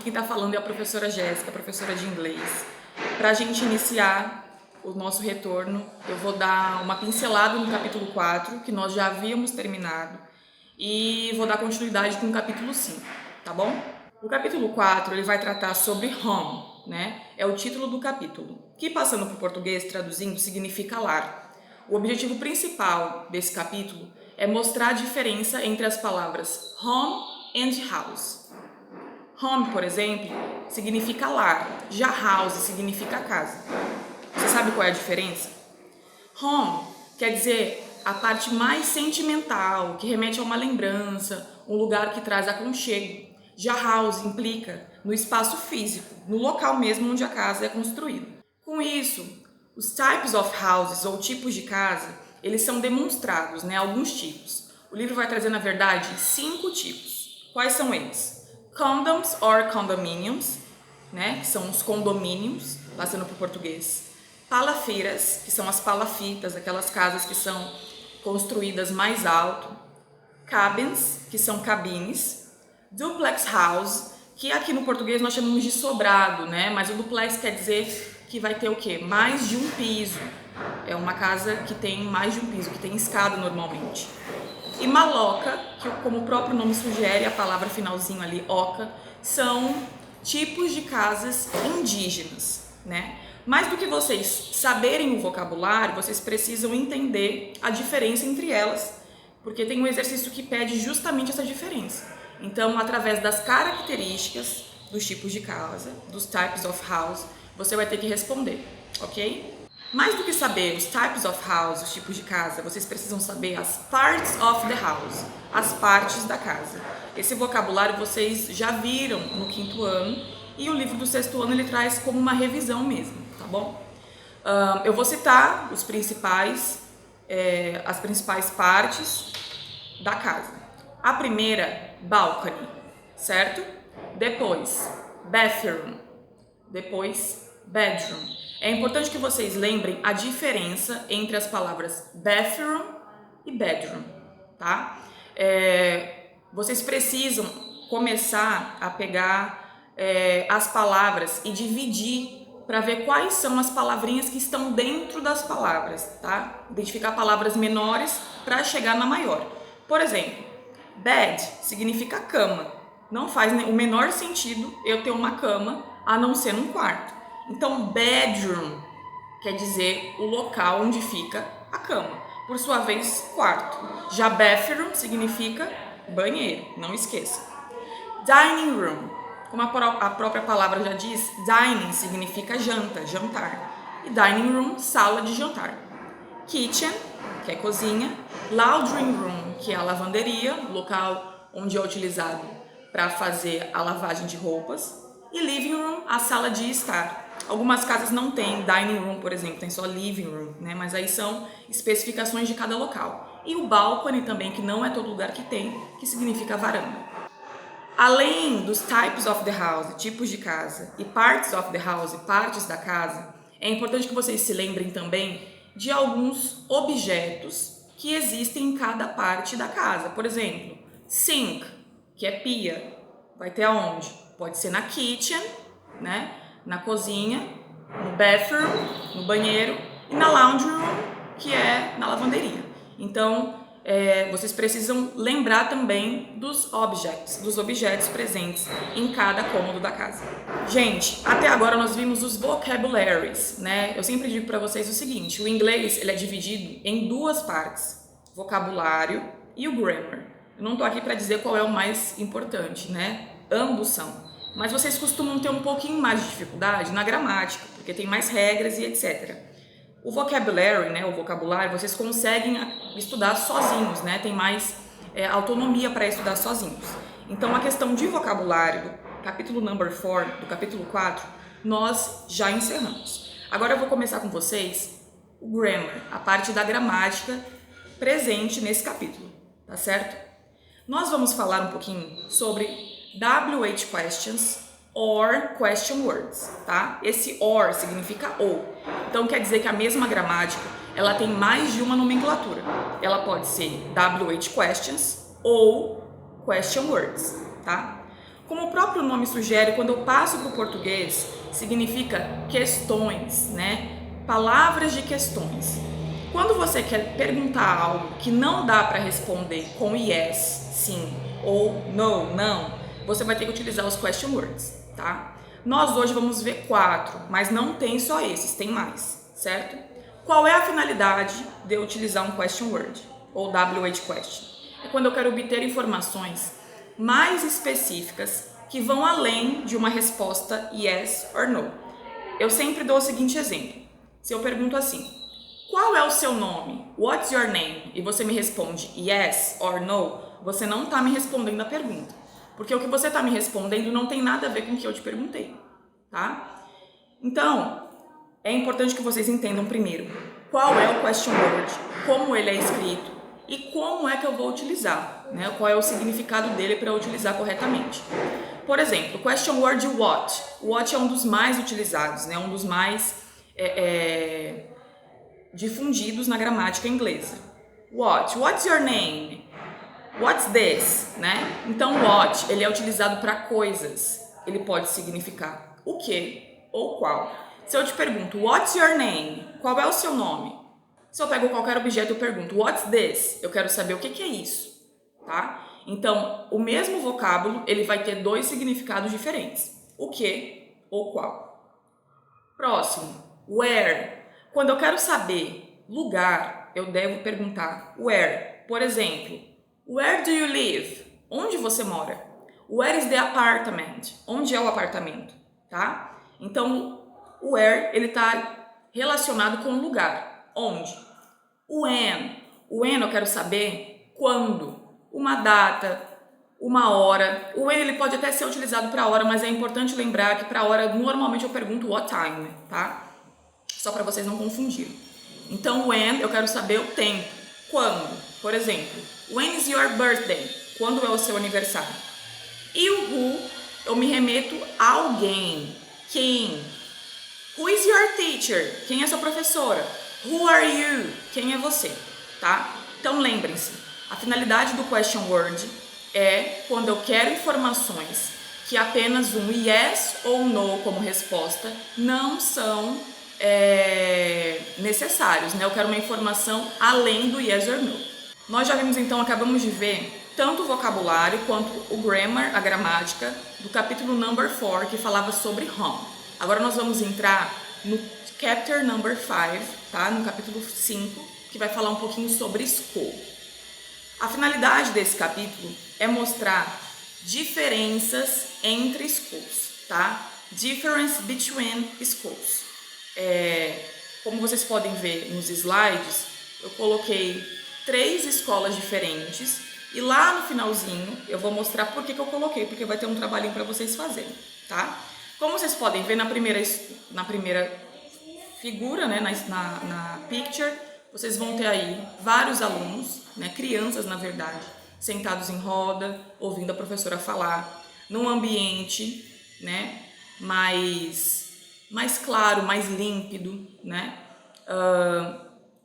quem está falando é a professora Jéssica, professora de inglês. Para a gente iniciar o nosso retorno, eu vou dar uma pincelada no capítulo 4, que nós já havíamos terminado, e vou dar continuidade com o capítulo 5, tá bom? O capítulo 4 ele vai tratar sobre home, né? É o título do capítulo, que passando para o português, traduzindo, significa lar. O objetivo principal desse capítulo é mostrar a diferença entre as palavras home and house. Home, por exemplo, significa lar, já house significa casa. Você sabe qual é a diferença? Home quer dizer a parte mais sentimental, que remete a uma lembrança, um lugar que traz aconchego. Já house implica no espaço físico, no local mesmo onde a casa é construída. Com isso, os types of houses, ou tipos de casa, eles são demonstrados, né? Alguns tipos. O livro vai trazer, na verdade, 5 tipos. Quais são eles? Condoms or condominiums, né? Que são os condomínios, passando para o português. Palafeiras, que são as palafitas, aquelas casas que são construídas mais alto. Cabins, que são cabines. Duplex house, que aqui no português nós chamamos de sobrado, né? Mas o duplex quer dizer que vai ter o quê? Mais de um piso. É uma casa que tem mais de um piso, que tem escada normalmente. E maloca, que como o próprio nome sugere, a palavra finalzinho ali, oca, são tipos de casas indígenas, né? Mais do que vocês saberem o vocabulário, vocês precisam entender a diferença entre elas, porque tem um exercício que pede justamente essa diferença. Então, através das características dos tipos de casa, dos types of house, você vai ter que responder, ok? Mais do que saber os types of house, os tipos de casa, vocês precisam saber as parts of the house, as partes da casa. Esse vocabulário vocês já viram no 5º ano e o livro do 6º ano ele traz como uma revisão mesmo, tá bom? Eu vou citar as principais partes da casa. A primeira, balcony, certo? Depois, bathroom. Depois, bedroom. É importante que vocês lembrem a diferença entre as palavras bathroom e bedroom, tá? Vocês precisam começar a pegar as palavras e dividir para ver quais são as palavrinhas que estão dentro das palavras, tá? Identificar palavras menores para chegar na maior. Por exemplo, bed significa cama. Não faz o menor sentido eu ter uma cama a não ser num quarto. Então, bedroom quer dizer o local onde fica a cama. Por sua vez, quarto. Já bathroom significa banheiro, não esqueça. Dining room, como a própria palavra já diz, dining significa janta, jantar. E dining room, sala de jantar. Kitchen, que é cozinha. Laundry room, que é a lavanderia, local onde é utilizado para fazer a lavagem de roupas. E living room, a sala de estar. Algumas casas não tem dining room, por exemplo, tem só living room, né? Mas aí são especificações de cada local. E o balcony também, que não é todo lugar que tem, que significa varanda. Além dos types of the house, tipos de casa, e parts of the house, partes da casa, é importante que vocês se lembrem também de alguns objetos que existem em cada parte da casa. Por exemplo, sink, que é pia, vai ter aonde? Pode ser na kitchen, né? Na cozinha, no bathroom, no banheiro, e na laundry room, que é na lavanderia. Então, vocês precisam lembrar também dos objetos presentes em cada cômodo da casa. Gente, até agora nós vimos os vocabularies, né? Eu sempre digo para vocês o seguinte, o inglês ele é dividido em 2 partes, vocabulário e o grammar. Eu não tô aqui para dizer qual é o mais importante, né? Ambos são. Mas vocês costumam ter um pouquinho mais de dificuldade na gramática, porque tem mais regras e etc. O vocabulary, né, o vocabulário, vocês conseguem estudar sozinhos, né? Tem mais autonomia para estudar sozinhos. Então, a questão de vocabulário do capítulo number 4, do capítulo 4, nós já encerramos. Agora eu vou começar com vocês o grammar, a parte da gramática presente nesse capítulo, tá certo? Nós vamos falar um pouquinho sobre WH questions or question words, tá? Esse or significa ou. Então quer dizer que a mesma gramática, ela tem mais de uma nomenclatura. Ela pode ser WH questions ou question words, tá? Como o próprio nome sugere, quando eu passo para o português, significa questões, né? Palavras de questões. Quando você quer perguntar algo que não dá para responder com yes, sim, ou no, não, você vai ter que utilizar os question words, tá? Nós hoje vamos ver 4, mas não tem só esses, tem mais, certo? Qual é a finalidade de eu utilizar um question word, ou WH question? É quando eu quero obter informações mais específicas que vão além de uma resposta yes or no. Eu sempre dou o seguinte exemplo. Se eu pergunto assim, qual é o seu nome? What's your name? E você me responde yes or no, você não está me respondendo a pergunta. Porque o que você está me respondendo não tem nada a ver com o que eu te perguntei, tá? Então, é importante que vocês entendam primeiro qual é o question word, como ele é escrito e como é que eu vou utilizar, né? Qual é o significado dele para eu utilizar corretamente. Por exemplo, question word what. What é um dos mais utilizados, né? Um dos mais difundidos na gramática inglesa. What? What's your name? What's this? Né? Então, what, ele é utilizado para coisas. Ele pode significar o que ou qual. Se eu te pergunto, what's your name? Qual é o seu nome? Se eu pego qualquer objeto e pergunto, what's this? Eu quero saber o que é isso, tá? Então, o mesmo vocábulo, ele vai ter 2 significados diferentes. O que ou qual. Próximo, where. Quando eu quero saber lugar, eu devo perguntar where. Por exemplo, where do you live? Onde você mora? Where is the apartment? Onde é o apartamento? Tá? Então, where, ele está relacionado com lugar. Onde? When. When eu quero saber quando. Uma data, uma hora. O when ele pode até ser utilizado para hora, mas é importante lembrar que para hora, normalmente eu pergunto what time, tá? Só para vocês não confundirem. Então, when, eu quero saber o tempo. Quando? Por exemplo, when is your birthday? Quando é o seu aniversário? E o who, eu me remeto a alguém. Quem? Who is your teacher? Quem é sua professora? Who are you? Quem é você? Tá? Então, lembrem-se, a finalidade do question word é quando eu quero informações que apenas um yes ou no como resposta não são necessários, né? Eu quero uma informação além do yes or no. Nós já vimos então, acabamos de ver tanto o vocabulário quanto o grammar, a gramática, do capítulo number 4, que falava sobre home. Agora nós vamos entrar no chapter number 5, tá? No capítulo 5, que vai falar um pouquinho sobre school. A finalidade desse capítulo é mostrar diferenças entre schools, tá? Difference between schools. Como vocês podem ver nos slides, eu coloquei 3 escolas diferentes e lá no finalzinho eu vou mostrar por que eu coloquei, porque vai ter um trabalhinho para vocês fazerem, tá? Como vocês podem ver na primeira figura, né, na picture, vocês vão ter aí vários alunos, né, crianças na verdade, sentados em roda, ouvindo a professora falar, num ambiente, né, mais claro, mais límpido, né?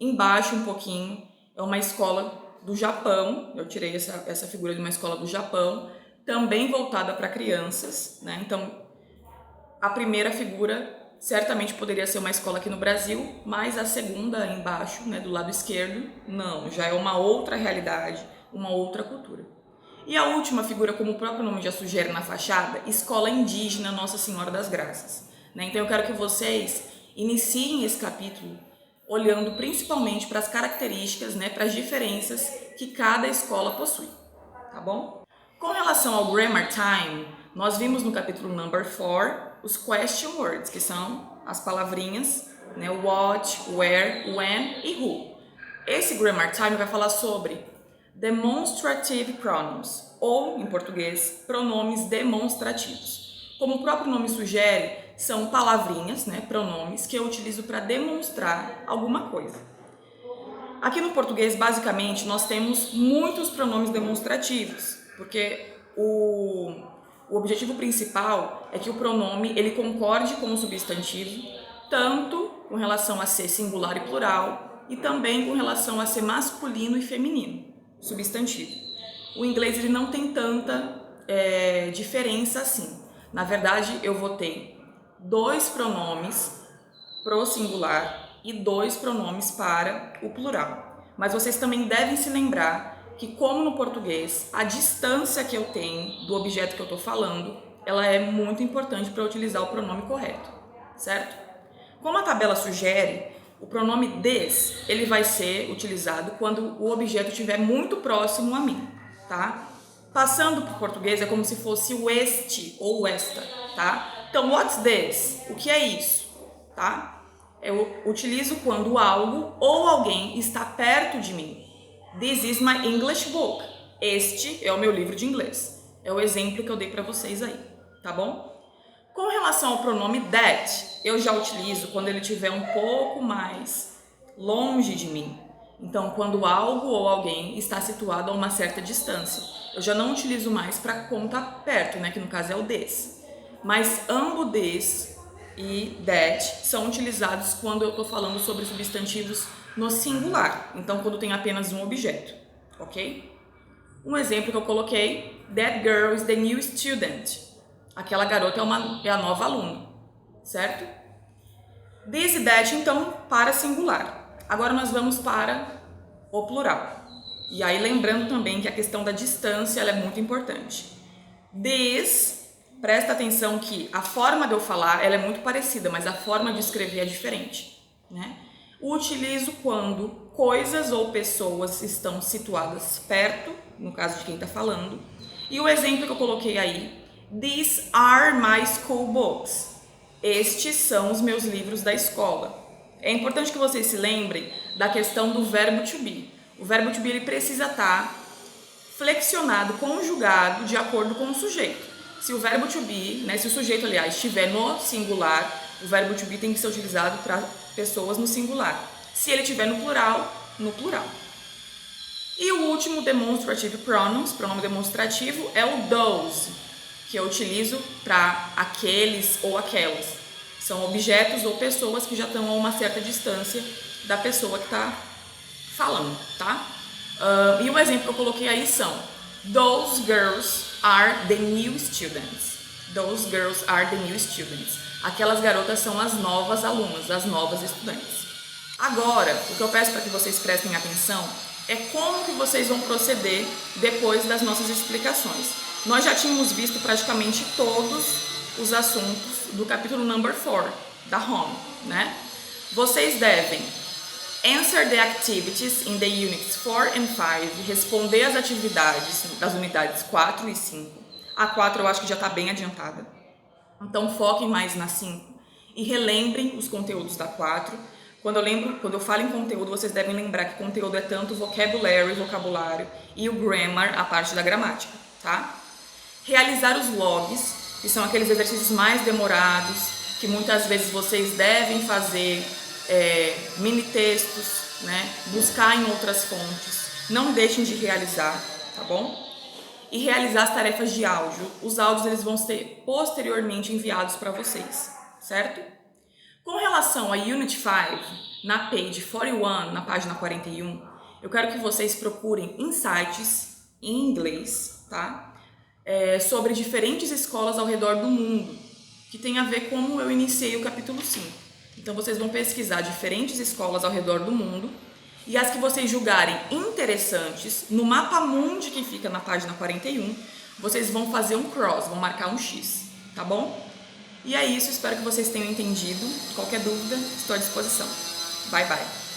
Embaixo um pouquinho é uma escola do Japão, eu tirei essa figura de uma escola do Japão, também voltada para crianças, né? Então, a primeira figura certamente poderia ser uma escola aqui no Brasil, mas a segunda embaixo, né, do lado esquerdo, não, já é uma outra realidade, uma outra cultura. E a última figura, como o próprio nome já sugere na fachada, Escola Indígena Nossa Senhora das Graças. Né? Então eu quero que vocês iniciem esse capítulo olhando principalmente para as características, né, para as diferenças que cada escola possui, tá bom? Com relação ao Grammar Time, nós vimos no capítulo number 4 os question words, que são as palavrinhas, né, what, where, when e who. Esse Grammar Time vai falar sobre demonstrative pronouns, ou, em português, pronomes demonstrativos. Como o próprio nome sugere, são palavrinhas, né, pronomes, que eu utilizo para demonstrar alguma coisa. Aqui no português, basicamente, nós temos muitos pronomes demonstrativos, porque o objetivo principal é que o pronome ele concorde com o substantivo, tanto com relação a ser singular e plural, e também com relação a ser masculino e feminino, substantivo. O inglês ele não tem tanta diferença assim. Na verdade, eu vou ter 2 pronomes pro singular e 2 pronomes para o plural. Mas vocês também devem se lembrar que, como no português, a distância que eu tenho do objeto que eu estou falando, ela é muito importante para eu utilizar o pronome correto, certo? Como a tabela sugere, o pronome des, ele vai ser utilizado quando o objeto estiver muito próximo a mim, tá? Passando para o português é como se fosse o este ou o esta, tá? Então, what's this? O que é isso, tá? Eu utilizo quando algo ou alguém está perto de mim. This is my English book. Este é o meu livro de inglês. É o exemplo que eu dei para vocês aí, tá bom? Com relação ao pronome that, eu já utilizo quando ele estiver um pouco mais longe de mim. Então, quando algo ou alguém está situado a uma certa distância. Eu já não utilizo mais para quando está perto, né? Que no caso é o this. Mas ambos this e that são utilizados quando eu estou falando sobre substantivos no singular. Então, quando tem apenas um objeto, ok? Um exemplo que eu coloquei, that girl is the new student. Aquela garota é a nova aluna, certo? This e that, então, para singular. Agora nós vamos para o plural. E aí lembrando também que a questão da distância ela é muito importante. This, presta atenção que a forma de eu falar ela é muito parecida, mas a forma de escrever é diferente, né? O utilizo quando coisas ou pessoas estão situadas perto, no caso de quem está falando. E o exemplo que eu coloquei aí, these are my school books. Estes são os meus livros da escola. É importante que vocês se lembrem da questão do verbo to be. O verbo to be ele precisa estar flexionado, conjugado de acordo com o sujeito. Se o verbo to be, né, se o sujeito, aliás, estiver no singular, o verbo to be tem que ser utilizado para pessoas no singular. Se ele estiver no plural, no plural. E o último demonstrative pronouns, pronome demonstrativo, é o those, que eu utilizo para aqueles ou aquelas. São objetos ou pessoas que já estão a uma certa distância da pessoa que está falando, tá? E o exemplo que eu coloquei aí são those girls are the new students. Those girls are the new students. Aquelas garotas são as novas alunas, as novas estudantes. Agora, o que eu peço para que vocês prestem atenção é como que vocês vão proceder depois das nossas explicações. Nós já tínhamos visto praticamente todos os assuntos do capítulo number 4, da Home, né? Vocês devem answer the activities in the units 4 and 5, responder as atividades das unidades 4 e 5. A 4 eu acho que já está bem adiantada. Então foquem mais na 5 e relembrem os conteúdos da 4. Quando eu falo em conteúdo, vocês devem lembrar que conteúdo é tanto vocabulário e o grammar, a parte da gramática, tá? Realizar os logs, que são aqueles exercícios mais demorados, que muitas vezes vocês devem fazer mini textos, né? Buscar em outras fontes. Não deixem de realizar, tá bom? E realizar as tarefas de áudio. Os áudios eles vão ser posteriormente enviados para vocês, certo? Com relação a Unit 5, na page 41, na página 41, eu quero que vocês procurem insights em inglês, tá? Sobre diferentes escolas ao redor do mundo, que tem a ver com como eu iniciei o capítulo 5. Então, vocês vão pesquisar diferentes escolas ao redor do mundo e as que vocês julgarem interessantes, no mapa mundi que fica na página 41, vocês vão fazer um cross, vão marcar um X, tá bom? E é isso, espero que vocês tenham entendido. Qualquer dúvida, estou à disposição. Bye, bye!